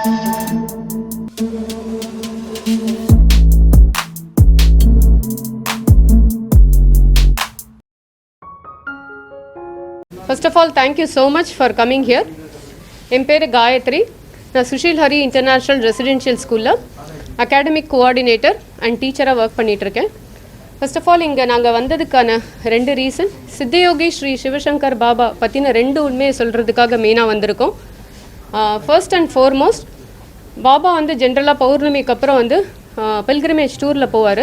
First of all, thank you so much for coming here. என் பேர் காயத்ரி. நான் Sushil Hari international residential ஸ்கூலில் academic coordinator and டீச்சராக work பண்ணிகிட்ருக்கேன். First of all இங்கே நாங்கள் வந்ததுக்கான 2 ரீசன். சித்தயோகி ஸ்ரீ சிவசங்கர் பாபா பற்றின 2 உண்மையை சொல்கிறதுக்காக மெயினாக வந்திருக்கோம். ஃபர்ஸ்ட் அண்ட் ஃபார்மோஸ்ட், பாபா வந்து ஜென்ரலாக பௌர்ணமிக்கு அப்புறம் வந்து பில்கிரிமேஜ் டூரில் போவார்.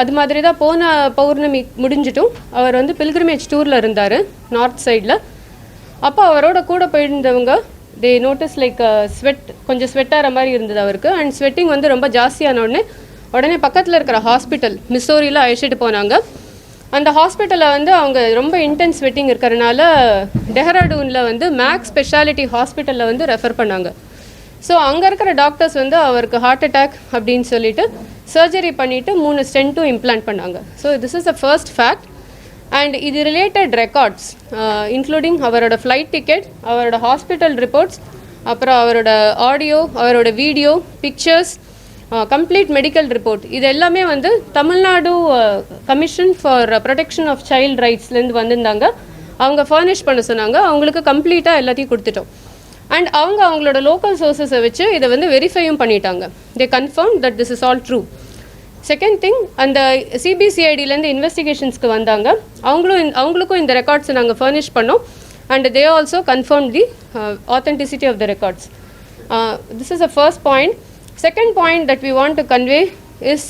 அது மாதிரி தான் போன பௌர்ணமி முடிஞ்சிட்டும் அவர் வந்து பில்கிரிமேஜ் டூரில் இருந்தார் நார்த் சைடில். அப்போ அவரோட கூட போயிருந்தவங்க தே நோட்டீஸ் லைக் கொஞ்சம் ஸ்வெட்டாகிற மாதிரி இருந்தது அவருக்கு. அண்ட் ஸ்வெட்டிங் வந்து ரொம்ப ஜாஸ்தியான உடனே பக்கத்தில் இருக்கிற ஹாஸ்பிட்டல் மிசோரியில் அழைச்சிட்டு போனாங்க. அந்த ஹாஸ்பிட்டலில் வந்து அவங்க ரொம்ப இன்டென்ஸ் ஸ்வெட்டிங் இருக்கிறனால டெஹ்ராடூனில் வந்து மேக்ஸ் ஸ்பெஷாலிட்டி ஹாஸ்பிட்டலில் வந்து ரெஃபர் பண்ணாங்க. ஸோ அங்கே இருக்கிற டாக்டர்ஸ் வந்து அவருக்கு ஹார்ட் அட்டாக் அப்படின்னு சொல்லிட்டு சர்ஜரி பண்ணிவிட்டு 3 ஸ்டென்ட்டும் இம்ப்ளான்ட் பண்ணாங்க. So this is the first fact. And இது ரிலேட்டட் ரெக்கார்ட்ஸ் இன்க்ளூடிங் அவரோட ஃப்ளைட் டிக்கெட், அவரோட ஹாஸ்பிட்டல் ரிப்போர்ட்ஸ், அப்புறம் அவரோட ஆடியோ, அவரோட video, pictures, complete medical report, இது எல்லாமே வந்து Tamil Nadu commission for protection of child ரைட்ஸ்லேருந்து வந்திருந்தாங்க. அவங்க ஃபர்னிஷ் பண்ண சொன்னாங்க. அவங்களுக்கு கம்ப்ளீட்டாக எல்லாத்தையும் கொடுத்துட்டோம். அண்ட் அவங்களோட லோக்கல் சோர்ஸஸை வச்சு இதை வந்து வெரிஃபையும் பண்ணிட்டாங்க. They confirm that this is all true. Second thing, அந்த சிபிசிஐடிலேருந்து இன்வெஸ்டிகேஷன்ஸ்க்கு வந்தாங்க. அவங்களுக்கும் இந்த ரெக்கார்ட்ஸை நாங்கள் ஃபர்னிஷ் பண்ணோம். And they also confirm the authenticity of the records. This is a first point. Second point that we want to convey is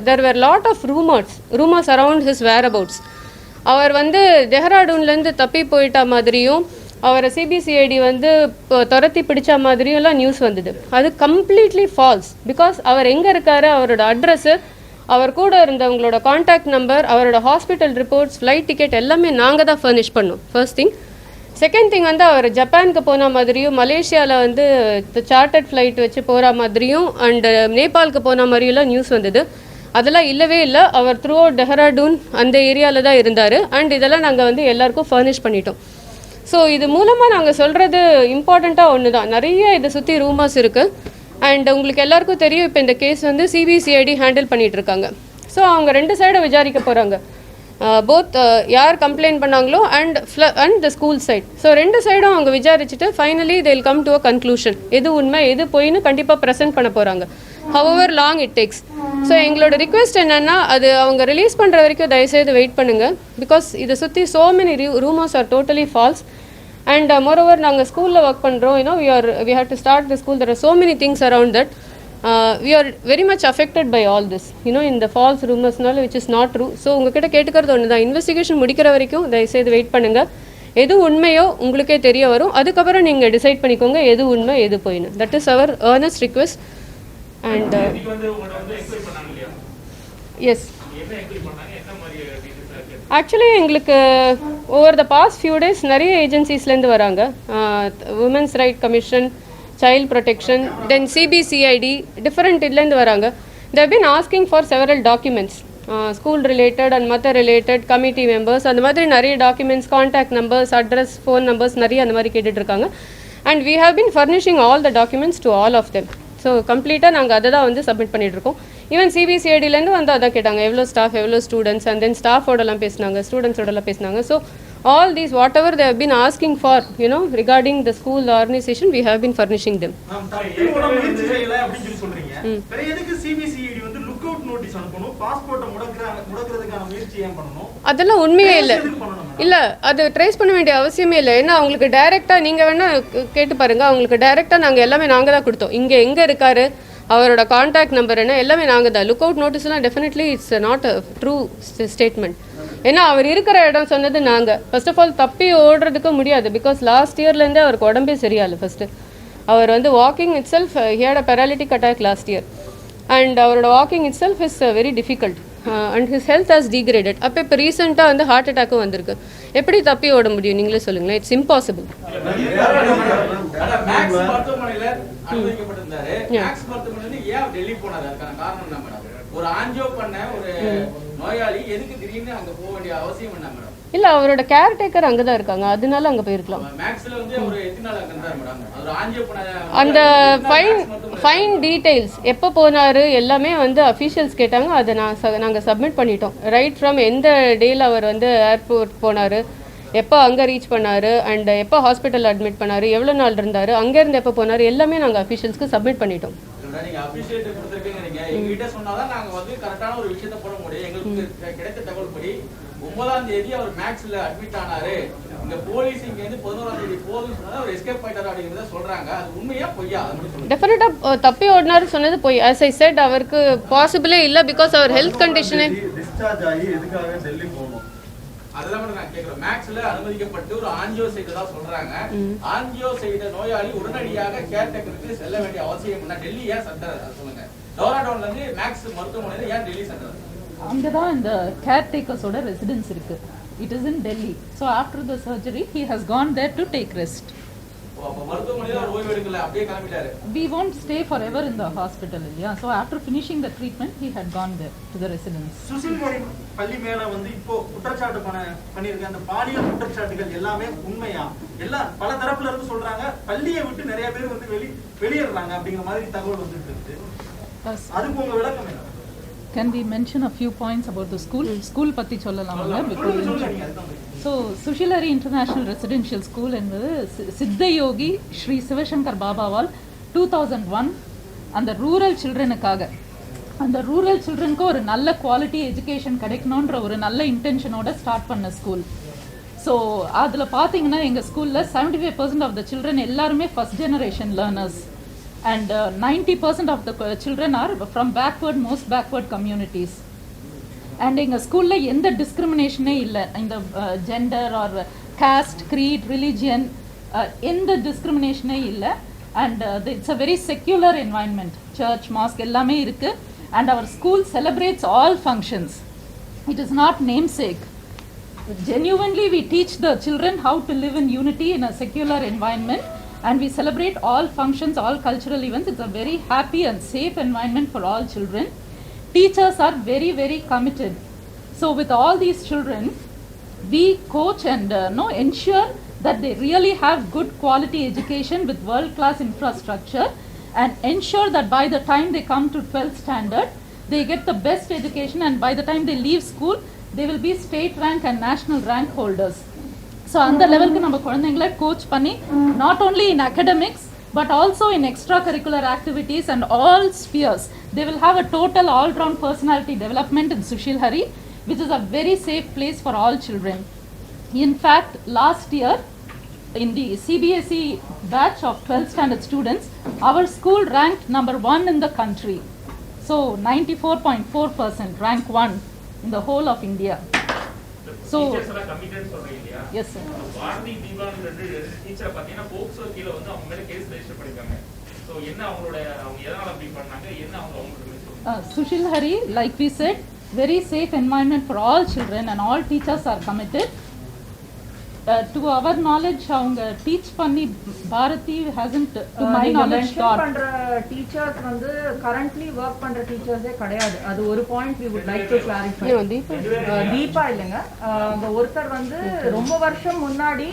there were lot of rumors around his whereabouts. அவர் வந்து டெஹ்ராடூன்லேருந்து தப்பி போயிட்ட மாதிரியும் அவரை CBCID வந்து துரத்தி பிடிச்ச மாதிரியும் எல்லாம் நியூஸ் வந்தது. அது கம்ப்ளீட்லி ஃபால்ஸ். பிகாஸ் அவர் எங்கே இருக்காரு, அவரோட அட்ரஸ்ஸு, அவர் கூட இருந்தவங்களோட கான்டாக்ட் நம்பர், அவரோட ஹாஸ்பிட்டல் ரிப்போர்ட்ஸ், ஃப்ளைட் டிக்கெட் எல்லாமே நாங்கள் தான் ஃபர்னிஷ் பண்ணோம். First thing. செகண்ட் திங் வந்து அவர் ஜப்பானுக்கு போன மாதிரியும், மலேசியாவில் வந்து சார்ட்டர்ட் ஃப்ளைட் வச்சு போகிற மாதிரியும், அண்டு நேபாளுக்கு போன மாதிரியெல்லாம் நியூஸ் வந்தது. அதெல்லாம் இல்லவே இல்லை. அவர் த்ரூ அவுட் டெஹ்ராடூன் அந்த ஏரியாவில் தான் இருந்தார். அண்ட் இதெல்லாம் நாங்கள் வந்து எல்லாருக்கும் ஃபர்னிஷ் பண்ணிட்டோம். ஸோ இது மூலமாக நாங்கள் சொல்கிறது இம்பார்ட்டண்ட்டாக ஒன்று தான். நிறைய இதை சுற்றி ரூமர்ஸ் இருக்குது. அண்ட் உங்களுக்கு எல்லாருக்கும் தெரியும், இப்போ இந்த கேஸ் வந்து சிபிசிஐடி ஹேண்டில் பண்ணிகிட்ருக்காங்க. ஸோ அவங்க 2 சைடை விசாரிக்க போகிறாங்க. போத் யார் கம்ப்ளைண்ட் பண்ணாங்களோ and the school side. So 2 சைடும் அவங்க விசாரிச்சுட்டு finally they will come to a conclusion. எது உண்மை எது போயின்னு கண்டிப்பாக ப்ரெசென்ட் பண்ண போகிறாங்க. However long it takes. So எங்களோட ரிக்வெஸ்ட் என்னென்னா, அது அவங்க ரிலீஸ் பண்ணுற வரைக்கும் தயவுசெய்து வெயிட் பண்ணுங்கள். பிகாஸ் இதை சுற்றி so many rumours are totally false. And moreover நாங்கள் ஸ்கூலில் ஒர்க் பண்ணுறோம். we have to start the school. There are so many things around that. We are very much affected by all this, in the false rumorsனால which is not true. So உங்ககிட்ட கேட்டுக்கிறது ஒன்று தான், investigation முடிக்கிற வரைக்கும் தயவுசெய்து wait பண்ணுங்கள். எது உண்மையோ உங்களுக்கே தெரிய வரும். அதுக்கப்புறம் நீங்கள் டிசைட் பண்ணிக்கோங்க எது உண்மை எது போயின்னு. That is our earnest request. And yes, actually எங்களுக்கு over the past few days நிறைய ஏஜென்சிஸ்லேருந்து வராங்க. Women's right commission, child protection, then CBCID, different idlendi varanga. They have been asking for several documents, school related and mother related, committee members, and madri nariya documents, contact numbers, address, phone numbers nariya and mari kettirukaanga. And we have been furnishing all the documents to all of them. So complete naanga adha vandu submit பண்ணிட்டிருக்கோம். even CBCID ல இருந்து வந்து அதான் கேட்டாங்க, எவ்வளோ staff எவ்வளோ students, and then ஸ்டாஃபோடலாம் பேசினாங்க, ஸ்டூடெண்ட்ஸோடலாம் பேசினாங்க. So all these whatever they have been asking for, regarding the school, the organization, we have been furnishing them. அதெல்லாம் உண்மையே இல்லை. அது ட்ரேஸ் பண்ண வேண்டிய அவசியமே இல்லை. ஏன்னா அவங்களுக்கு டைரெக்டாக நீங்கள் வேணால் கேட்டு பாருங்கள். அவங்களுக்கு டைரெக்டாக நாங்கள் தான் கொடுத்தோம். இங்கே எங்கே இருக்காரு, அவரோட கான்டாக்ட் நம்பர் என்ன, எல்லாமே நாங்கள் தான். லுக் அவுட் நோட்டீஸ்லாம் definitely it's not a true statement. ஏன்னா அவர் இருக்கிற இடம் சொன்னது நாங்கள். ஃபர்ஸ்ட் ஆஃப் ஆல் தப்பி ஓடுறதுக்கு முடியாது. பிகாஸ் லாஸ்ட் இயர்லேருந்தே அவருக்கு உடம்பே சரியாயில்லை. ஃபஸ்ட்டு அவர் வந்து walking itself, he had a paralytic attack last year. And அவரோட walking itself is very difficult. And his health has degraded. அப்போ இப்போ ரீசெண்டாக வந்து ஹார்ட் அட்டாக்கும் வந்திருக்கு. எப்படி தப்பி ஓட முடியும் நீங்களே சொல்லுங்களேன். It's impossible. ஒரு ஆஞ்சியோ பண்ண ஒரு நோயாளி எதுக்கு திடீர்னு அங்க போக வேண்டிய அவசியம் என்ன மேடம்? இல்லை அவரோட கேர்டேக்கர் அங்கே தான் இருக்காங்க, அதனால அங்கே போயிருக்கலாம். அந்த ஃபைன் டீட்டெயில்ஸ் எப்போ போனார் எல்லாமே வந்து அஃபீஷியல்ஸ் கேட்டாங்க. அதை நாங்கள் சப்மிட் பண்ணிட்டோம். ரைட் ஃப்ரம் எந்த டேயில் அவர் வந்து ஏர்போர்ட் போனார், எப்போ அங்கே ரீச் பண்ணார், அண்ட் எப்போ ஹாஸ்பிட்டல் அட்மிட் பண்ணார், எவ்வளோ நாள் இருந்தார், அங்கேருந்து எப்போ போனார், எல்லாமே நாங்கள் அஃபீஷியல்ஸ்க்கு சப்மிட் பண்ணிட்டோம். நீங்க அபிஷியேட் கொடுத்திருக்கீங்க, எங்ககிட்ட சொன்னாதான் நாங்க வந்து கரெக்டான ஒரு விஷயத்தை போட முடியும். எங்களுக்கு கிடைத்த தகவல் படி 9ஆம் தேதி அவர் மேக்ஸ்ல அட்மிட் ஆனாரு. இந்த போலீஸ் இங்க வந்து 11ஆம் தேதி போதும் சொன்னா அவர் எஸ்கேப் ஆயிட்டாரு அப்படிங்கறத சொல்றாங்க. அது உண்மையா பொய்யா? அது மட்டும் சொல்லுங்க. டெஃபினட்டா தப்பி ஓடினாரு சொன்னது போய். as I said அவருக்கு பாசிபிளே இல்ல பிகாஸ் அவர் ஹெல்த் கண்டிஷனே. டிஸ்சார்ஜ் ஆகி எதுக்காக டெல்லி போகணும் அதெல்லாம் மட்டும் நான் கேக்குறேன். மேக்ஸ்ல அனுமதிக்கப்பட்டு ஒரு ஆஞ்சியோ செய்ததா சொல்றாங்க. ஆஞ்சியோ செய்த நோயாளி உடனடியாக கேர்டேக்கருக்கு செல்ல வேண்டிய அவசியம் என்ன? டெல்லி ஏன் சென்டர் சொல்லுங்க. டோராடோன்ல இருந்து மேக்ஸ் மருத்துவமனையில ஏன் டெல்லி சென்டர்? அங்கதான் இந்த கேர்டேக்கர்ஸோட ரெசிடென்ஸ் இருக்கு. It is in Delhi. So after the surgery he has gone there to take rest. We won't stay forever in the hospital. Yeah. So after finishing the treatment, he had gone there to the residence. Sushil Hari பள்ளி மேல வந்து இப்போ குற்றச்சாட்டு பண்ணிருக்க அந்த பாலியல் குற்றச்சாட்டுகள் எல்லாமே உண்மையா? எல்லாம் பல தரப்புல இருந்து சொல்றாங்க. பள்ளியை விட்டு நிறைய பேர் வந்து வெளியேறாங்க அப்படிங்கிற மாதிரி தகவல் வந்துட்டு இருக்கு. அதுக்கு உங்க விளக்கம் என்ன? Can we mention a few points about the school? School பத்தி சொல்லலாமா? So Sushil Hari international residential school என்பது சித்தயோகி ஸ்ரீ சிவசங்கர் பாபாவால் 2001 அந்த ரூரல் சில்ட்ரனுக்காக, அந்த ரூரல் சில்ட்ரனுக்கு ஒரு நல்ல குவாலிட்டி எஜுகேஷன் கிடைக்கணுன்ற ஒரு நல்ல இன்டென்ஷனோட ஸ்டார்ட் பண்ண ஸ்கூல். ஸோ அதில் பார்த்தீங்கன்னா எங்கள் ஸ்கூலில் 75% ஆஃப் த சில்ட்ரன் எல்லாருமே first generation learners. And 90% of the children are from most backward communities. And in a school la endha discrimination illa in the gender or caste, creed, religion, endha discrimination illa. And it's a very secular environment. Church, mosque ellame irukku. And our school celebrates all functions. It is not namesake. Genuinely we teach the children how to live in unity in a secular environment. And we celebrate all functions, all cultural events. It's a very happy and safe environment for all children. Teachers are very, very committed. So with all these children, we coach and ensure that they really have good quality education with world-class infrastructure, and ensure that by the time they come to 12th standard, they get the best education, and by the time they leave school, they will be state rank and national rank holders. So அந்த லெவலுக்கு நம்ம குழந்தைங்களை coach பண்ணி not only in academics but also in extra curricular activities and all Spears they will have a total all-round personality development in Sushil Hari which is a very safe place for all children. In fact last year in the CBSE batch of 12th standard students, our school ranked number 1 in the country. So 94.4%, rank 1 in the whole of India. So yes sir. வாரதி Deepan ரெண்டு டீச்சரை பார்த்தீங்கன்னா POCSO கீழ வந்து அவங்க மேல case register பண்ணிருக்காங்க. So என்ன அவங்க எதனால அப்படி பண்ணாங்க, என்ன அவங்க Sushil Hari, like we said, very safe environment for all children and all teachers are committed. To our knowledge அவங்க டீச் பண்ணி Bharathi hasn't to my knowledge taught பண்ற டீச்சர்ஸ் வந்து கரண்ட்லி வர்க் பண்ற டீச்சர்ஸே கிடையாது. அது ஒரு point we would like to clarify. Deepa இல்லங்க, அந்த ஒருத்தர் வந்து ரொம்ப வருஷம் முன்னாடி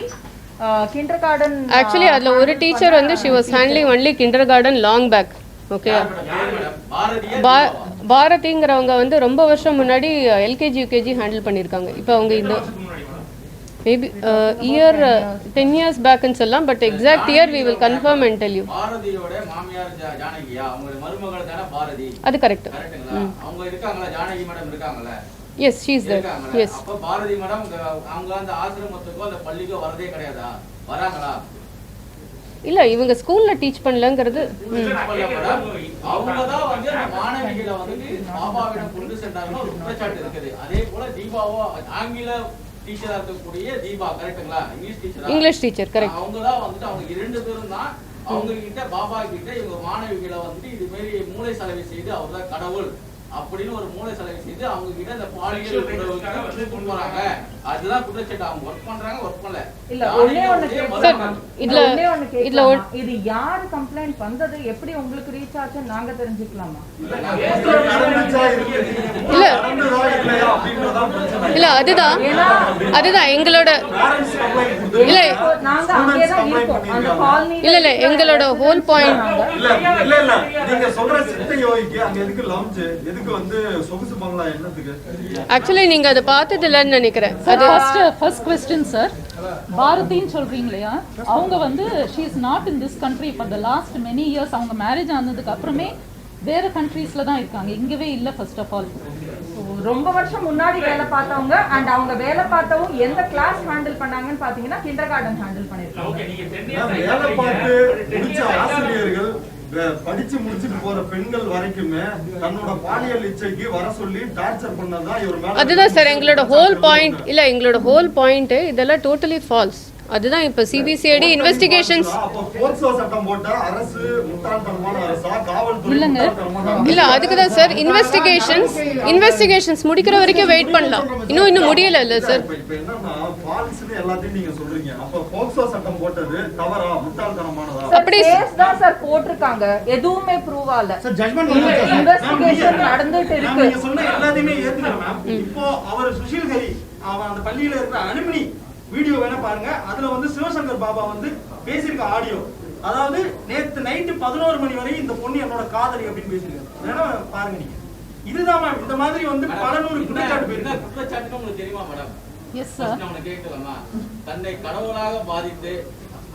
கிண்டர்கார்டன் ஆக்சுவலி அதுல ஒரு டீச்சர் வந்து she was handling only kindergarten long back. Okay, பாரதிங்கிறவங்க வந்து ரொம்ப வருஷம் முன்னாடி எல்கேஜி யூகேஜி ஹேண்டில் பண்ணியிருக்காங்க. இப்போ அவங்க இந்த மேபி இயர் 10 years back ன்னு சொல்லலாம், but exact year we will confirm and tell you. பாரதியோட மாமியார் ஜானகியா, அவங்க மருமகள் தான பாரதி? அது கரெக்ட். அவங்க இருக்காங்களா? ஜானகி மேடம் இருக்காங்களா? yes she is there. yes. அப்ப பாரதி மேடம் அவங்க அந்த ஆசிரமத்துக்கோ அந்த பள்ளிக்கோ வரதே கிடையாதா? வராங்களா? இல்ல இவங்க ஸ்கூல்ல டீச் பண்ணலங்கிறது அவங்க தான் வந்து அந்த மாணவிகளை வந்து பாபாவிடம் கொண்டு சென்றாங்கன்னு ஒரு குற்றச்சாட்டு இருக்குது. அதே போல தீபாவோ ஆங்கில டீச்சரா இருக்கக்கூடிய தீபா கரெக்ட்டுங்களா? English teacher correct. அவங்க தான் வந்துட்டு அவங்க இரண்டு பேரும் தான் அவங்க கிட்ட பாபா கிட்ட இவங்க மாணவிகளை வந்துட்டு இது மாதிரி மூளை சலவை செய்து அவர் தான் கடவுள் அப்படின்னு ஒரு மூளை செலவு செய்து அவங்க கிட்ட இந்த பாலியல் கொண்டு வராங்க. அதுதான் குற்றச்சாட்டு. அவங்க ஒர்க் பண்றாங்க, ஒர்க் பண்ணல. இல்ல ஒண்ணே ஒண்ணு கேட்கலாம். இது யாரு கம்ப்ளைண்ட் வந்தது, எப்படி உங்களுக்கு ரீச் ஆச்சுன்னு நாங்க தெரிஞ்சுக்கலாமா? இல்ல அதுதான் எங்களோட இல்ல நாங்க அங்கே தான் இருக்கோம் அந்த காலனி. இல்ல எங்களோட ஹோல் பாயிண்ட் இல்ல நீங்க சொல்ற சித்த யோகிக்கு அங்க எதுக்கு லம்ஜ், எதுக்கு வந்து சொகுசு பங்களா என்னத்துக்கு? ஆக்சுவலி நீங்க அதை பார்த்தது இல்லைன்னு நினைக்கிறேன். அது ஃபர்ஸ்ட் क्वेश्चन சார். பாரதின்னு சொல்றீங்க இல்லையா, அவங்க வந்து she is not in this country for the last many years. அவங்க மேரேஜ் ஆனதுக்கு அப்புறமே வேற கண்ட்ரீஸ்ல தான் இருக்காங்க, இங்கவே இல்ல. ஃபர்ஸ்ட் ஆஃப் ஆல் ரொம்ப வருஷம் முன்னாடி வேலை பார்த்தவங்க அண்ட் அவங்க வேலை பார்த்தவங்க எந்த கிளாஸ் ஹேண்டில் பண்ணாங்கன்னு பாத்தீங்கன்னா கிண்டர் கார்டன் ஹேண்டில் பண்ணிருக்காங்க. வேலை பார்த்து முடிச்ச ஆசிரியர்கள் படிச்சு முடிச்சுட்டு போற பெண்கள் வரைக்குமே தன்னோட பாலியல் இச்சைக்கு வர சொல்லி டார்ச்சர் பண்ணதான் இவர் மேல. அதுதான் சார் எங்களோட ஹோல் பாயிண்ட். இல்ல எங்களோட ஹோல் பாயிண்ட் இதெல்லாம் டோட்டலி ஃபால்ஸ். அதுதான் இப்ப சிபிசிஐடி இன்வெஸ்டிகேஷன்ஸ் சட்டம் போட்ட அரசு முட்டாள்தனமான அரசா, காவல்துறை இல்ல அதுக்கு தான் சார் இன்வெஸ்டிகேஷன்ஸ் முடிக்கிற வரைக்கும் வெயிட் பண்ணலாம். இன்னும் முடியல இல்ல சார். இப்ப என்னன்னா பாலிசின்னு எல்லாத்தையும் நீங்க சொல்றீங்க. அப்ப போக்சோ சட்டம் போட்டது தவறா, முட்டாள்தனமானதா? அப்படி கேஸ் தான் சார் போட்டிருக்காங்க, எதுவுமே ப்ரூவ் ஆகல. சார் ஜட்ஜ்மென்ட் இன்வெஸ்டிகேஷன் நடந்துட்டு இருக்கு. நீங்க சொன்ன எல்லாத்தையுமே ஏத்துக்கிறேன் மேம். இப்போ அவர் சுஷீல் ஹரி அவன் அந்த பள்ளியில இருக்கிற அனுமதி வீடியோ வேணா பாருங்க. அதுல வந்து சிவசங்கர் பாபா வந்து பேசியிருக்க ஆடியோ, அதாவது நேத்து நைட்டு 11 மணி வரை இந்த பொண்ணு என்னோட காதலி அப்படின்னு பேசியிருக்காரு. வேணா பாருங்க நீங்க. இதுதான் மேம். இந்த மாதிரி வந்து பல நூறு குற்றச்சாட்டு உங்களுக்கு தெரியுமா மேடம்? Yes sir. அவனை கேட்கலாமா? தன்னை கடவுளாக பாதித்து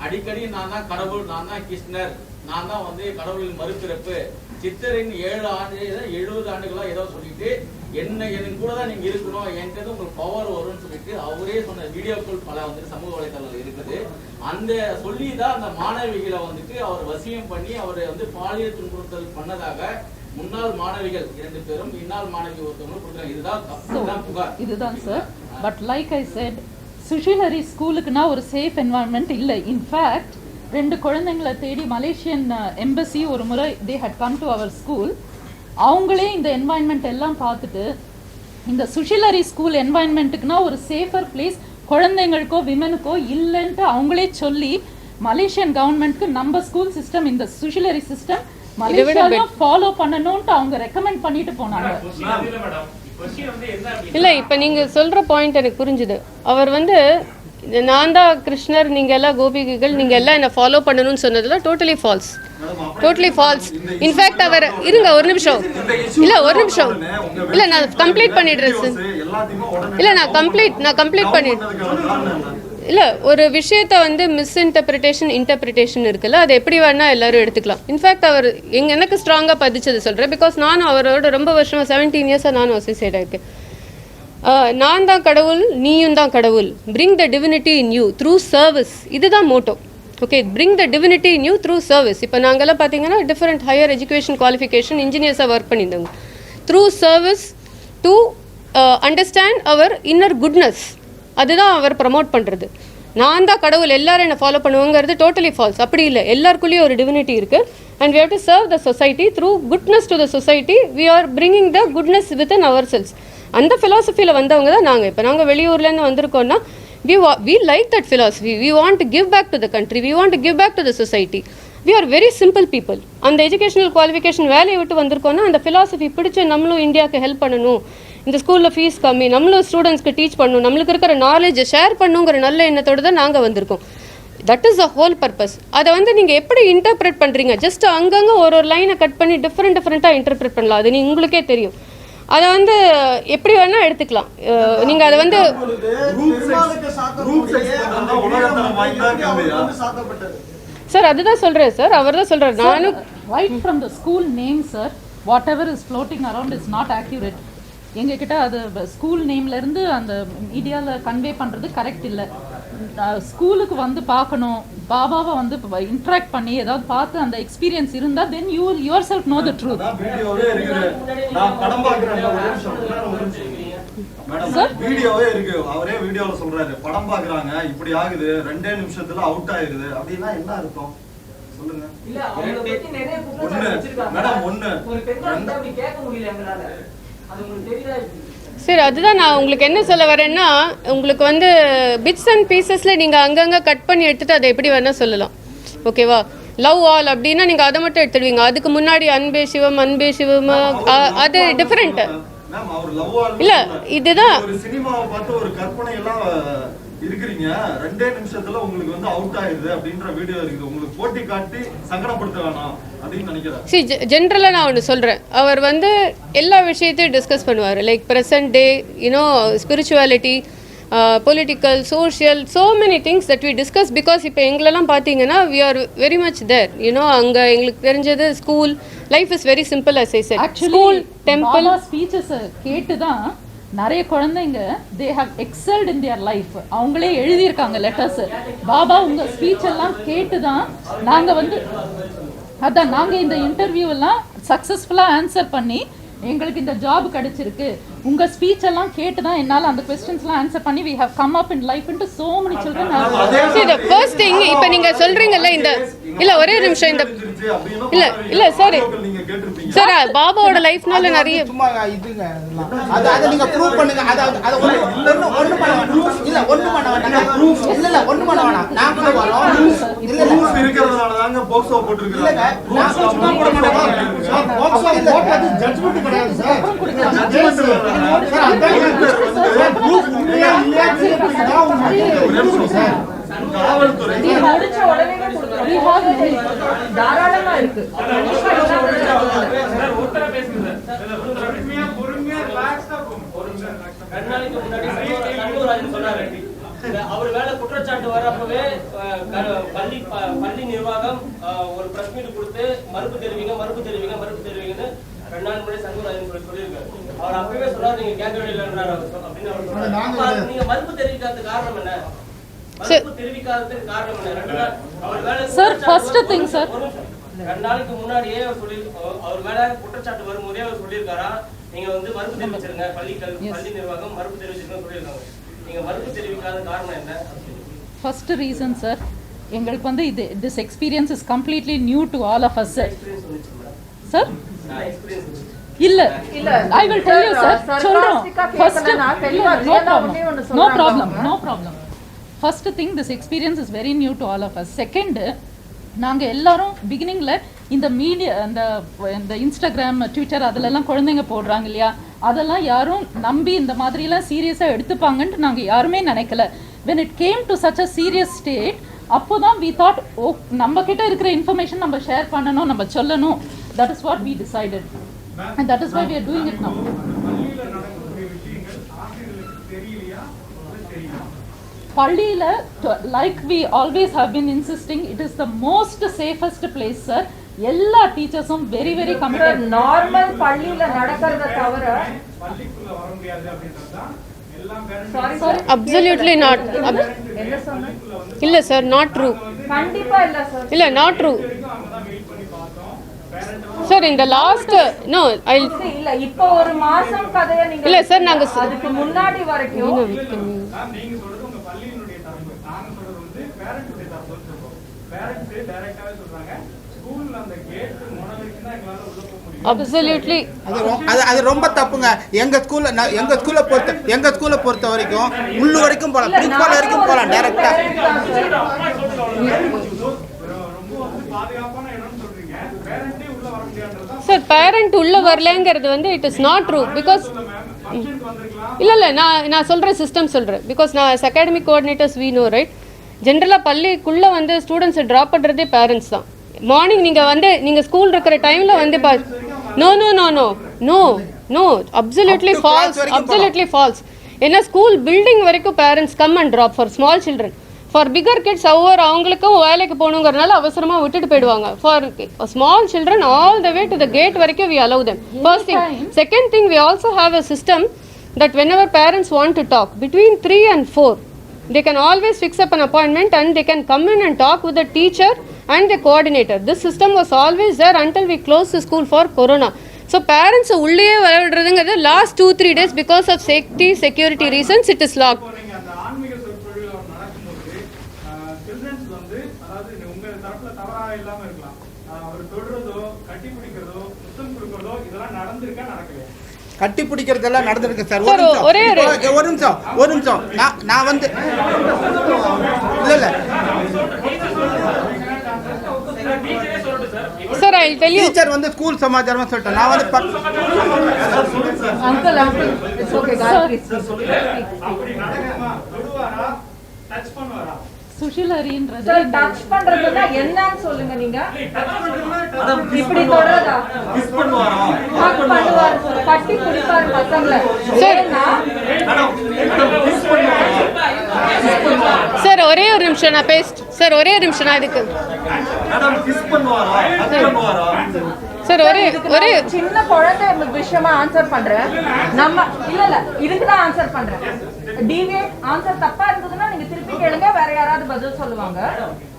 அடிக்கடி நான் தான் கடவுள், நான் தான் கிருஷ்ணர், நான் தான் வந்து கடவுளின் மறுபிறப்பு, சித்தரின் 70 ஆண்டுகளா ஏதோ சொல்லிட்டு என் கூட தான் நீங்க இருக்கணும், என்கிட்ட உங்களுக்கு பவர் வரும்னு சொல்லிட்டு அவரே சொன்ன வீடியோக்கள் பல வந்து சமூக வலைதளங்கள் இருக்குது. அந்த சொல்லிதான் அந்த மாணவிகளை வந்துட்டு அவர் வசியம் பண்ணி அவரை வந்து பாலியல் துன்புறுத்தல் பண்ணதாக முன்னாள் மாணவிகள் 2 பேரும் இன்னாள் மாணவி ஒருத்தவங்களும் கொடுக்குறாங்க. இதுதான் புகார். இதுதான் sir. But like I said, Sushil Hari ஸ்கூலுக்குனா ஒரு சேஃப் என்வாயன்மெண்ட் இல்லை. இன்ஃபேக்ட் 2 குழந்தைங்களை தேடி மலேசியன் எம்பசி ஒரு முறை they had come to our school. அவங்களே இந்த என்வாயன்மெண்ட் எல்லாம் பார்த்துட்டு இந்த சுஷீல் ஹரி ஸ்கூல் என்வாயன்மெண்ட்டுக்குனா ஒரு சேஃபர் பிளேஸ் குழந்தைங்களுக்கோ விமனுக்கோ இல்லைன்ட்டு அவங்களே சொல்லி மலேசியன் கவர்மெண்ட்க்கு நம்ம ஸ்கூல் சிஸ்டம், இந்த சுஷீல் ஹரி சிஸ்டம் மலேசியால ஃபாலோ பண்ணணும்னு அவங்க ரெக்கமெண்ட் பண்ணிட்டு போனாங்க. இல்ல இப்ப நீங்க சொல்ற பாயிண்ட் எனக்கு புரிஞ்சுது. அவர் வந்து நான் தான் கிருஷ்ணர், நீங்க எல்லாம் கோபிகைகள், நீங்க எல்லாம் என்ன ஃபாலோ பண்ணணும்னு சொன்னதுல டோட்டலி ஃபால்ஸ். இன்ஃபேக்ட் அவர் இருங்க ஒரு நிமிஷம் இல்ல நான் கம்ப்ளீட் பண்ணிடுறேன் சார். இல்ல நான் கம்ப்ளீட் பண்ணிடுறேன். இல்ல ஒரு விஷயத்தை வந்து இன்டர்பிரிட்டேஷன் இருக்குல்ல, அது எப்படி வேணா எல்லாரும் எடுத்துக்கலாம். இன்ஃபேக்ட் அவர் எனக்கு ஸ்ட்ராங்கா பதிச்சது சொல்றேன். பிகாஸ் நானும் அவரோட ரொம்ப வருஷமா 17 இயர்ஸா நானும் அசோசியேட் ஆயிருக்கேன். நான் தான் கடவுள், நீயும் தான் கடவுள். Bring the divinity in you through service. இதுதான் motto. Okay, bring the divinity in you through service. இப்போ நாங்கள்லாம் பார்த்தீங்கன்னா டிஃப்ரெண்ட் ஹையர் எஜுகேஷன் குவாலிஃபிகேஷன் இன்ஜினியர்ஸாக ஒர்க் பண்ணியிருந்தாங்க. Through service to understand our inner goodness. அதுதான் அவர் ப்ரமோட் பண்ணுறது. நான் தான் கடவுள், எல்லாரும் என்ன ஃபாலோ பண்ணுவாங்கிறது டோட்டலி ஃபால்ஸ். அப்படி இல்லை, எல்லாருக்குள்ளேயும் ஒரு டிவினிட்டி இருக்குது. And we have to serve the society through goodness to the society. We are bringing the goodness within ourselves. அந்த ஃபிலாசபியில் வந்தவங்க தான் நாங்கள். இப்போ நாங்கள் வெளியூர்லேருந்து வந்திருக்கோம்னா we like that philosophy. We want to give back to the country. We want to give back to the society. We are very simple people. அந்த எஜுகேஷனல் குவாலிஃபிகேஷன் வேலையை விட்டு வந்திருக்கோம்னா அந்த ஃபிலாசபி பிடிச்சி நம்மளும் இந்தியாவுக்கு ஹெல்ப் பண்ணணும், இந்த ஸ்கூலில் ஃபீஸ் கம்மி, நம்மளும் ஸ்டூடெண்ட்ஸ்க்கு டீச் பண்ணணும், நம்மளுக்கு இருக்கிற நாலேஜை ஷேர் பண்ணுங்கிற நல்ல எண்ணத்தோடு தான் நாங்கள் வந்திருக்கோம். That is the whole purpose. அதை வந்து நீங்கள் எப்படி இன்டர்பிரேட் பண்ணுறீங்க? ஜஸ்ட் அங்கங்கே ஒரு லைனை கட் பண்ணி டிஃப்ரெண்ட்டாக இன்டர்பிரேட் பண்ணலாம். அது உங்களுக்கே தெரியும். அதை வந்து எப்படி வேணா எடுத்துக்கலாம். நீங்க அதை வந்து சார் அதுதான் சொல்றேன் சார், அவர் தான் சொல்றாரு. நானும் right from the school name sir, what ever is floating around is not accurate. எங்ககிட்ட அது ஸ்கூல் நேம்லேருந்து அந்த மீடியாவில் கன்வே பண்ணுறது கரெக்ட் இல்லை. ஸ்கூலுக்கு வந்து பார்க்கணும், பாபாவை வந்து இன்ட்ராக்ட் பண்ணி ஏதாவது பார்த்து அந்த எக்ஸ்பீரியன்ஸ் இருந்தால் then you will your self no the truth. வீடியோவே இருக்கு, அவரே வீடியோல சொல்றாரு, படம் பாக்குறாங்க இப்படி ஆகுது, 2 நிமிஷத்துல அவுட் ஆயிருது அப்படின்னா என்ன அர்த்தம்? சொல்லுங்க. இல்ல அவங்கள பத்தி நிறைய குற்றச்சாட்டு ஒண்ணு வச்சிருக்காங்க. மேடம், ஒண்ணு ஒரு பெண்ணா வந்து அப்படி கேட்க முடியல எங்களால. அது உங்களுக்கு தெரியுதா? சரி, அதுதான் நான் உங்களுக்கு என்ன சொல்ல வரேன்னா, உங்களுக்கு வந்து பிட்ஸ் அண்ட் பீசஸில் நீங்கள் அங்கங்கே கட் பண்ணி எடுத்துகிட்டு அதை எப்படி வேணால் சொல்லலாம், ஓகேவா? லவ் ஆல் அப்படின்னா நீங்கள் அதை மட்டும் எடுத்துடுவீங்க. அதுக்கு முன்னாடி அன்பே சிவம் அது டிஃப்ரெண்ட் மேம். அவர் லவ் ஆல் இல்ல, இதுதான் ஒரு சினிமாவை பார்த்து ஒரு கற்பனை எல்லாம் இருக்கிறீங்க. 2 நிமிஷத்துல உங்களுக்கு வந்து அவுட் ஆயிடுது அப்படின்ற வீடியோ இருக்குது. உங்களுக்கு போட்டி காட்டி சங்கடப்படுத்த வேணாம் அப்படின்னு நினைக்கிறேன். சரி, ஜென்ரலாக நான் ஒன்று சொல்கிறேன். அவர் வந்து எல்லா விஷயத்தையும் டிஸ்கஸ் பண்ணுவார். Like present day, you know, spirituality, political, social, so many things that we discuss. Because இப்போ எங்களெல்லாம் பார்த்தீங்கன்னா we are very much there, you know. அங்கே எங்களுக்கு தெரிஞ்சது school life is very simple. As I said, school, temple speeches கேட்டு தான் நிறைய குழந்தைங்க they have excelled in their life. அவங்களே எழுதியிருக்காங்க லெட்டர்ஸ். பாபா உங்க ஸ்பீச் எல்லாம் கேட்டு தான் நாங்கள் வந்து அதான் நாங்கள் இந்த இன்டர்வியூ எல்லாம் சக்ஸஸ்ஃபுல்லாக ஆன்சர் பண்ணி எங்களுக்கு இந்த ஜாப் கிடைச்சிருக்கு. உங்க ஸ்பீச் எல்லாம் கேட்டு தான் என்னால அந்த क्वेश्चंसலாம் ஆன்சர் பண்ணி we have come up in life into so many children. See, the first thing இப்போ நீங்க சொல்றீங்கல்ல, இந்த இல்ல ஒரே நிமிஷம், இந்த இல்ல சார் சார் பாபாவோட லைஃப்னால நிறைய சும்மா இதுங்க அத நீங்க ப்ரூவ் பண்ணுங்க. அத ஒண்ணு பண்ண வேண்டாம். இல்ல ஒண்ணு பண்ண வேண்டாம். இல்ல ஒண்ணு பண்ண வேண்டாம். நாங்க வரோம். இல்ல ப்ரூஃப் இருக்குறதுனால தாங்க போக்சோ போட்டுருக்காங்க. போக்சோ போட மாட்டாங்க. போக்சோ போட்டது ஜட்ஜ்மென்ட் கிடையாது சார். ஜட்ஜ்மென்ட் காவல்துறை முடிச்ச உடனே தாராளமா இருக்கு. கண்ணாடிக்கு முன்னாடி சண்முகராஜன் சொன்னாரு, அவர் மேல குற்றச்சாட்டு வரப்பவே பள்ளி நிர்வாகம் ஒரு பிரஸ் மீட் கொடுத்து மறுப்பு தெரிவிங்கன்னு 2 நாள் முன்னாடி சண்முகராஜன் சொல்லியிருக்காரு. அவர் அப்பவே சொன்னார், நீங்க கேட்க வேண்டியன்றாரு அப்படின்னு அவர் சொன்னார். நீங்க மறுப்பு தெரிவிக்காததுக்கு காரணம் என்ன? மறுப்பு தெரிவிக்காததுக்கு காரணம் என்ன? அவர் மேல சார் ஃபர்ஸ்ட் திங் சார் 2 நாளைக்கு முன்னாடியே அவர் மேல குற்றச்சாட்டு வரும்போதே அவர் சொல்லியிருக்காரா, நீங்க வந்து மறுப்பு தெரிவிச்சிருங்க, பள்ளி நிர்வாகம் மறுப்பு தெரிவிச்சிருங்க சொல்லியிருக்காங்க. நீங்க மறுப்பு தெரிவிக்காத காரணம் என்ன? ஃபர்ஸ்ட் ரீசன் சார், எங்களுக்கு வந்து this experience is completely new to all of us sir. இல்ல I will tell you sir. சொல்றோம் first no problem. First thing, this experience is very new to all of us. Second, நாங்க எல்லாரும் பிகினிங்ல இந்த media இந்த Instagram, Twitter அதெல்லாம் குழந்தைங்க போடுறாங்க இல்லையா, அதெல்லாம் யாரும் நம்பி இந்த மாதிரிலாம் சீரியஸாக எடுத்துப்பாங்கன்ட்டு நாங்கள் யாருமே நினைக்கல. when it came to such a serious state, அப்போ தான் we thought, ஓ நம்ம கிட்ட இருக்கிற இன்ஃபர்மேஷன் நம்ம ஷேர் பண்ணணும், நம்ம சொல்லணும். that is what we decided and that is why we are doing it now. பள்ளியில like we always have been insisting, it is the most safest place sir. எல்லா டீச்சர்ஸும் வெரி வெரி கமிட்டட். நார்மல் பள்ளியில நடக்கிறத தவிர பள்ளிக்குள்ள வர முடியாது அப்படின்றதுதான் எல்லாம் சாரி அப்சல்யூட்லி நாட். என்ன சொன்னீங்க? இல்ல சார், நாட் ட்ரூ. கண்டிப்பா இல்ல சார். இல்ல, நாட் ட்ரூ சார். இந்த லாஸ்ட் நோ ஐ இல்ல இப்போ ஒரு மாசம் கதைய நீங்க இல்ல சார், நாங்க அதுக்கு முன்னாடி வரைக்கும் நீங்க சொல்றது உங்க பள்ளியினுடைய தரப்பு, நாங்க சொல்றது வந்து பேரண்ட்ஸுடைய தரப்பு சொல்றோம். பேரண்ட்ஸ் டைரக்டாவே சொல்றாங்க, ஸ்கூல்ல அந்த கேட் முனை வரைக்கும் தான் எங்களால உள்ள போக முடியும். அப்சல்யூட்லி அது ரொம்ப தப்புங்க. எங்க ஸ்கூல்ல பொறுத்த வரைக்கும் முள்ளு வரைக்கும் போலாம், பிரின்சிபால் வரைக்கும் போலாம் டைரக்டா. ரொம்ப வந்து பாதுகாப்பான இடம்னு சொல்றீங்க, பேரண்டே உள்ள வர முடியாதுன்றதா சார். பேரண்ட் உள்ள வரலங்கிறது வந்து it is not true. Because இல்ல நான் சொல்றேன், சிஸ்டம் சொல்றேன். பிகாஸ் நான் academic coordinators we know right. ஜென்ரலாக பள்ளிக்குள்ளே வந்து ஸ்டூடெண்ட்ஸை ட்ராப் பண்ணுறதே பேரண்ட்ஸ் தான். மார்னிங் நீங்கள் ஸ்கூல் இருக்கிற டைமில் வந்து நோ அப்சல்யூட்லி ஃபால்ஸ். ஏன்னா ஸ்கூல் பில்டிங் வரைக்கும் parents come and drop for small children. For bigger kids அவங்களுக்கும் வேலைக்கு போகணுங்கிறனால அவசரமாக விட்டுட்டு போயிடுவாங்க. For small children all the way to the gate வரைக்கும் we allow them. First thing. Second thing, we also have a system that whenever parents want to talk between 3 and 4, they can always fix up an appointment and they can come in and talk with the teacher and the coordinator. This system was always there until we closed the school for corona. So parents உள்ளே வரதுங்கிறது last 2-3 days because of safety security reasons it is locked. அந்த ஆன்மீக சொற்பொழிவு நடக்கும்போது children's வந்து, அதாவது உங்க தரப்புல தவறா இல்லாம அவர் தொடுறதோ கட்டி பிடிக்கிறதோ சுத்தம் கொடுக்கறதோ இதெல்லாம் நடந்திருக்கா நடக்கலையா? கட்டி பிடிக்கிறதெல்லாம் நடந்திருக்கு சார். சார், ஒரே ஒரு நிமிஷம் நான் வந்து இல்ல sir, I tell you. Teacher வந்து ஸ்கூல் சமாச்சாரமா சொல்லிட்டேன். நான் வந்து அங்கிள் இட்ஸ் ஓகே காயத்ரி அப்படி நடக்குமா? தொடுவாரா? டச் பண்ணுவாரா? சுஷிலரின்றது சார் டச் பண்றதுன்னா என்னன்னு சொல்லுங்க நீங்க. இப்படி தொடறதா? கிஸ் பண்ணுவாரா? ஹக் பண்ணுவார் சார், கட்டி பிடிப்பார் பசங்களை. சார். மேடம் கிஸ் பண்ணுவாரா? சார் ஒரே ஒரு நிமிஷம் நான் சார் ஒரே ஒரு நிமிஷம் நான் இதுக்கு மேடம் கிஸ் பண்ணுவாரா? ஹக் பண்ணுவாரா? சார் ஒரே சின்ன குழந்தை விஷயமா ஆன்சர் பண்றேன். நம்ம இல்ல இதுக்கு தான் ஆன்சர் பண்றேன். டிவியேட் ஆன்சர் தப்பா இருந்ததுன்னா நீங்க திருப்பி கேளுங்க, வேற யாராவது பதில் சொல்லுவாங்க.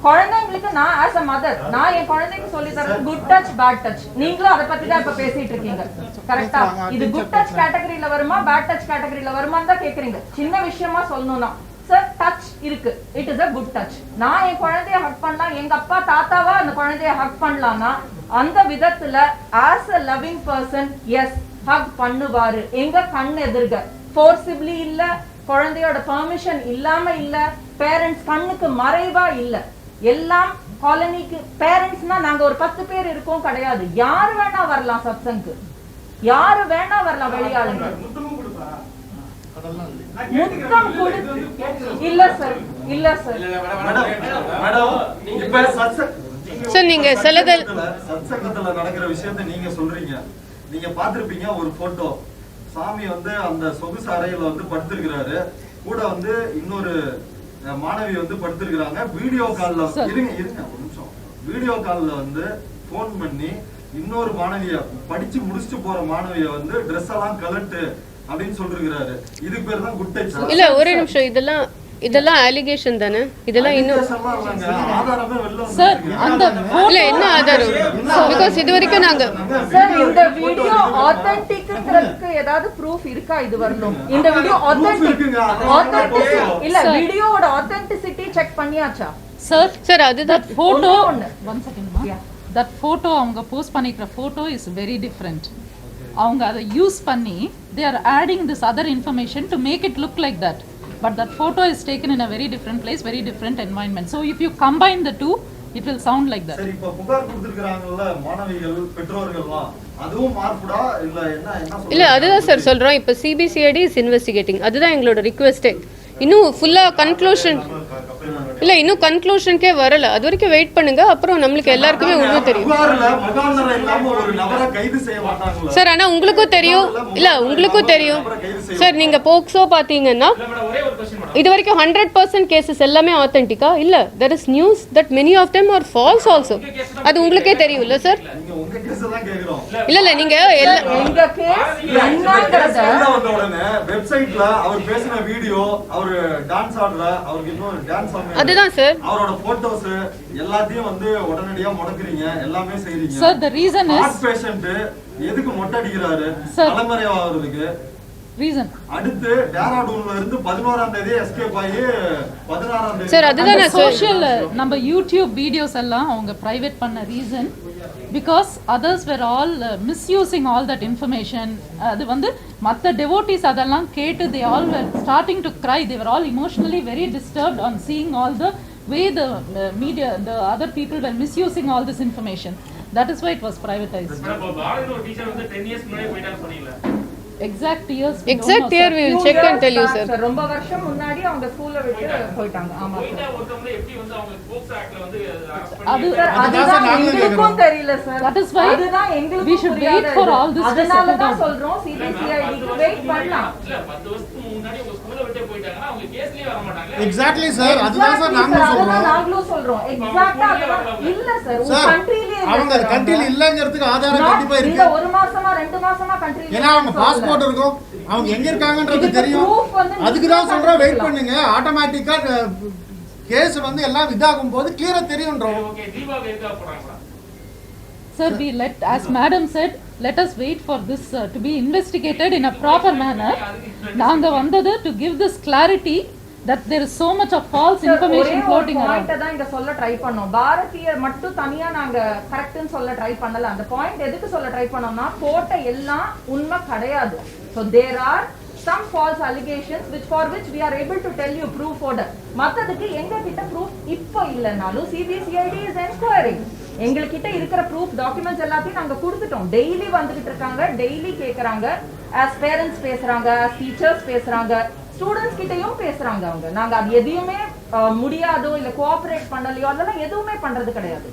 குழந்தைங்களுக்கு நான் ஆஸ் அ மதர் நான் என் குழந்தைக்கு சொல்லி தரது குட் டச் பேட் டச். நீங்களும் அதை பத்தி தான் இப்ப பேசிட்டு இருக்கீங்க, கரெக்டா? இது குட் டச் கேட்டகரியில வருமா பேட் டச் கேட்டகரியில வருமான்னு தான் கேக்குறீங்க. சின்ன விஷயமா சொல்லணும்னா சார் டச் இருக்கு, it is a good touch. நான் என் குழந்தைய ஹக் பண்ணலாம், எங்க அப்பா தாத்தாவா அந்த குழந்தைய ஹக் பண்ணலாம்னா அந்த விதத்துல as a loving person yes hug பண்ணுவாரு. எங்க கண் எதிர்க ஃபோர்சிபிளி இல்ல, குழந்தையோட பெர்மிஷன் இல்லாம இல்ல, பேரண்ட்ஸ் கண்ணுக்கு மறைவா இல்ல. எல்லாம் காலனிக்கு பேரண்ட்ஸ்னா நாங்க ஒரு 10 பேர் இருக்கோம் கிடையாது. யாரு வேணா வரலாம் சத்சங்கு, யாரு வேணா வரலாம் வெளியாளுங்க. முத்தமும் கொடுப்பாரா? முத்தம் கொடு இல்ல சார், இல்ல சார். மேடம் இப்ப சார் நீங்க சத்சங்கத்துல நடக்கிற விஷயத்தை நீங்க சொல்றீங்க. நீங்க பாத்திருப்பீங்க ஒரு போட்டோ, சாமி வந்து அந்த சொகுசு அறையில வந்து படுத்திருக்கிறாரு, கூட வந்து இன்னொரு மாணவி வந்து படுத்திருக்கிறாங்க. வீடியோ கால்ல இருங்க ஒரு நிமிஷம், வீடியோ கால்ல வந்து போன் பண்ணி இன்னொரு மாணவிய படிச்சு முடிச்சுட்டு போற மாணவிய வந்து ட்ரெஸ் எல்லாம் கலட்டு அப்படின்னு சொல்லிருக்கிறாரு. இதுக்கு பேர் தான் குட் டச். இல்ல ஒரு நிமிஷம், இதெல்லாம் அலிகேஷன் தானே, இதெல்லாம் இன்னும் ஆதாரமே வெளில சார் அந்த இல்ல என்ன ஆதாரம்? பிகாஸ் இது வரைக்கும் நாங்க சார் இந்த வீடியோ ஆத்தென்டிக்ங்கிறதுக்கு ஏதாவது ப்ரூஃப் இருக்கா இது வரணும்? இந்த வீடியோ ஆத்தென்டிசிட்டி இல்ல, வீடியோவோட ஆத்தென்டிசிட்டி செக் பண்ணியாச்சா சார்? அதுதான் photo one second ma that photo அவங்க போஸ்ட் பண்ணிக்கிற photo is very different. அவங்க அதை யூஸ் பண்ணி they are adding this other information to make it look like that, but that photo is taken in a very different place, very different environment. So if you combine the two it will sound like that. சரி, இப்ப புகார் கொடுத்திருக்காங்கல்ல மாணவிகள் பெற்றோர்கள்லாம், அதுவும் மார்புடா இல்ல என்ன இல்ல அதுதான் sir சொல்றோம். இப்ப சிபிசிஐடி இஸ் இன்வெஸ்டிகேட்டிங், அதுதான் எங்களோட ரிக்வெஸ்டே. இன்னும் ஃபுல்லா கன்க்ளூஷன் இல்ல, இன்னும் கன்க்ளூஷனுக்கே வரல. அது வரைக்கும் வெயிட் பண்ணுங்க, அப்புறம் நம்மளுக்கு எல்லாருக்குமே உண்மை தெரியும் சார். ஆனா உங்களுக்கும் தெரியும் இல்ல, உங்களுக்கும் தெரியும் சார். நீங்க போக்சோ பாத்தீங்கன்னா இது வரைக்கும் 100% கேசஸ் எல்லாமே ஆத்தென்டிக்கா இல்ல. there is news that many of them are false also. அது உங்களுக்கே தெரியும் இல்ல சார்? இல்ல நீங்க எங்க கேஸ் என்னங்கறத வெப்சைட்ல அவர் பேசின வீடியோ, அவர் டான்ஸ் ஆடுற, அவருக்கு இன்னொரு டான்ஸ் ஆடுற, அதுதான் சார் அவரோட போட்டோஸ் எல்லாத்தையும் வந்து உடனடியா முடக்குறீங்க, எல்லாமே செய்றீங்க. Sir, the reason is heart patient எதுக்கு மொட்டை அடிக்கிறாரு? தலைமறை ஆவறதுக்கு reason. அடுத்து டேராடூன்ல இருந்து 11ஆம் தேதி எஸ்கேப் ஆகி 16ஆம் தேதி சார் அதுதான் சோஷியல் நம்ம யூடியூப் வீடியோஸ் எல்லாம் அவங்க பிரைவேட் பண்ண reason because others were all misusing all that information. அது வந்து மற்ற devotees அதெல்லாம் கேட்டு they all were starting to cry. They were all emotionally very disturbed on seeing all the way the media, the other people were misusing all this information. That is why it was privatized. Bharathi ஒரு teacher வந்து 10 years முன்னாடி போயிட்டான்னு சொன்னீங்களா? Exact years we will check and tell you sir. ரொம்ப வருஷம் முன்னாடி அவங்க ஸ்கூல்ல விட்டு போயிட்டாங்க. ஆமா போயிட்டா ஒருத்தவங்க எப்படி வந்து அவங்க போக்சோ ஆக்ட்ல வந்து அதுதான் எங்களுக்கும் தெரியல சார். That is why அதுதான் எங்களுக்கும் we should wait for all this. அதனால தான் சொல்றோம் சிபிசிஐடிக்கு வெயிட் பண்ணலாம். இல்ல 10 வருஷத்துக்கு முன்னாடி உங்க ஸ்கூல்ல விட்டு போயிட்டாங்கன்னா அவங்க கேஸ்லயே வர மாட்டாங்க. எக்ஸாக்ட்லி சார், அதுதான் சார் நாங்களும் சொல்றோம். எக்ஸாக்ட்டா இல்ல சார், உங்க கண்ட்ரியிலே அவங்க கண்ட்ரியில இல்லங்கிறதுக்கு ஆதாரம் கண்டிப்பா இருக்கு. இந்த ஒரு மாசமா 2 மாசமா கண்ட்ரியில ஏன்னா அவங்க பாஸ்போர்ட் இருக்கும், அவங்க எங்க இருக்காங்கன்றது தெரியும். அதுக்கு தான் சொல்றோம் வெயிட் பண்ணுங்க. ஆட்டோமேட்டிக்கா கேஸ் வந்து எல்லாம் இதாகும் போது கிளியரா தெரியும்ன்றோம். ஓகே, தீபாவளி இருக்கா போறாங்களா? Sir, we let, as madam said, let us wait for this to be investigated in a proper manner. நாங்க வந்தது to give this clarity that there is so much of false information floating around. Point தான் இங்க சொல்ல try பண்ணோம். பாரதிய மட்டும் தனியா நாங்க கரெக்ட்னு சொல்ல ட்ரை பண்ணல. அந்த பாயிண்ட் எதுக்கு சொல்ல ட்ரை பண்ணோம்னா போட்ட எல்லாம் உண்மை கிடையாது. So there are some false allegations which we are able to tell you proof order. மத்ததுக்கு எங்க கிட்ட proof இப்போ இல்லனாலும் CBCID is inquiring. எங்ககிட்ட இருக்கிற proof documents எல்லாத்தையும் நாங்க கொடுத்துட்டோம். டெய்லி வந்துகிட்டு இருக்காங்க, டெய்லி கேக்குறாங்க. as parents பேசுறாங்க, as teachers பேசுறாங்க, ஸ்டூடெண்ட்ஸ் கிட்டயும் பேசுறாங்க. அவங்க நாங்க அது எதையுமே முடியாதோ இல்ல கோஆபரேட் பண்ணலையோ அதெல்லாம் எதுவுமே பண்றது கிடையாது.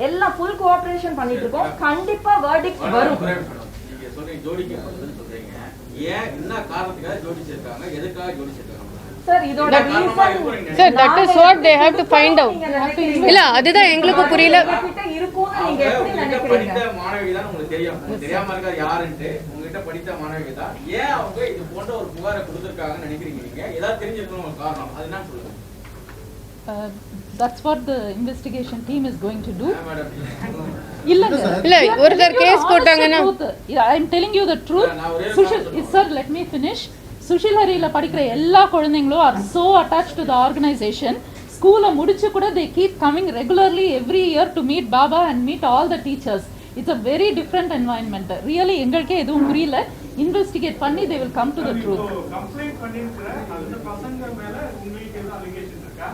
எல்லாம் ஃபுல் கோஆபரேஷன் பண்ணிட்டு இருக்கோம். கண்டிப்பா வெர்டிக்ட் வரும். நீங்க சொல்றீங்க ஜோடிக்கு பதில் சொல்றீங்க. ஏன் என்ன காரணத்துக்காக ஜோடிச்சிருக்காங்க, எதுக்காக ஜோடிச்சிருக்காங்க சார்? இதோட reason sir that is what they have to find out. இல்ல அதுதான் எங்களுக்கு புரியல. கிட்ட இருக்குன்னு நீங்க எப்படி நினைக்கிறீங்க? படித்த மாணவி தான் உங்களுக்கு தெரியும். உங்களுக்கு தெரியாம இருக்காது யாருன்னு. உங்ககிட்ட படித்த மாணவி தான். ஏன் அவங்க இது போன்ற ஒரு புகாரை கொடுத்திருக்காங்கன்னு நினைக்கிறீங்க நீங்க? ஏதாவது தெரிஞ்சிருக்கணும் ஒரு காரணம். அது என்ன சொல்லுங்க? That's what the investigation team is going to do. இல்ல ஒருத்தர் கேஸ் போட்டாங்கன்னா I am telling you the truth. Sushil, sir, let me finish. Sushil Hariல படிக்கிற எல்லா குழந்தைகளும் are so attached to the organization. ஸ்கூலை முடிச்சு கூட they keep coming regularly every year to meet Baba and meet all the teachers. It's a very different environment. Really எங்களுக்கே எதுவும் புரியல. Investigate பண்ணி they will come to the truth. Complaint பண்ணிருக்கிற அந்த பசங்க மேல உங்களுக்கு ஏதாவது அலிகேஷன் இருக்கா?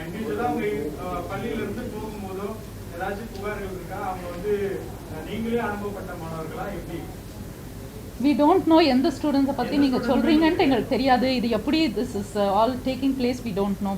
இண்டிவிஜுவலா உங்க பள்ளியில இருந்து போகும்போதோ ஏதாச்சும் புகார்கள் இருக்கா? அவங்க வந்து நீங்களே அனுபவப்பட்ட மாணவர்களா எப்படி? We don't know எந்த ஸ்டூடெண்ட்ஸை பற்றி நீங்கள் சொல்கிறீங்கன்ட்டு எங்களுக்கு தெரியாது. இது எப்படி this is all taking place we don't know.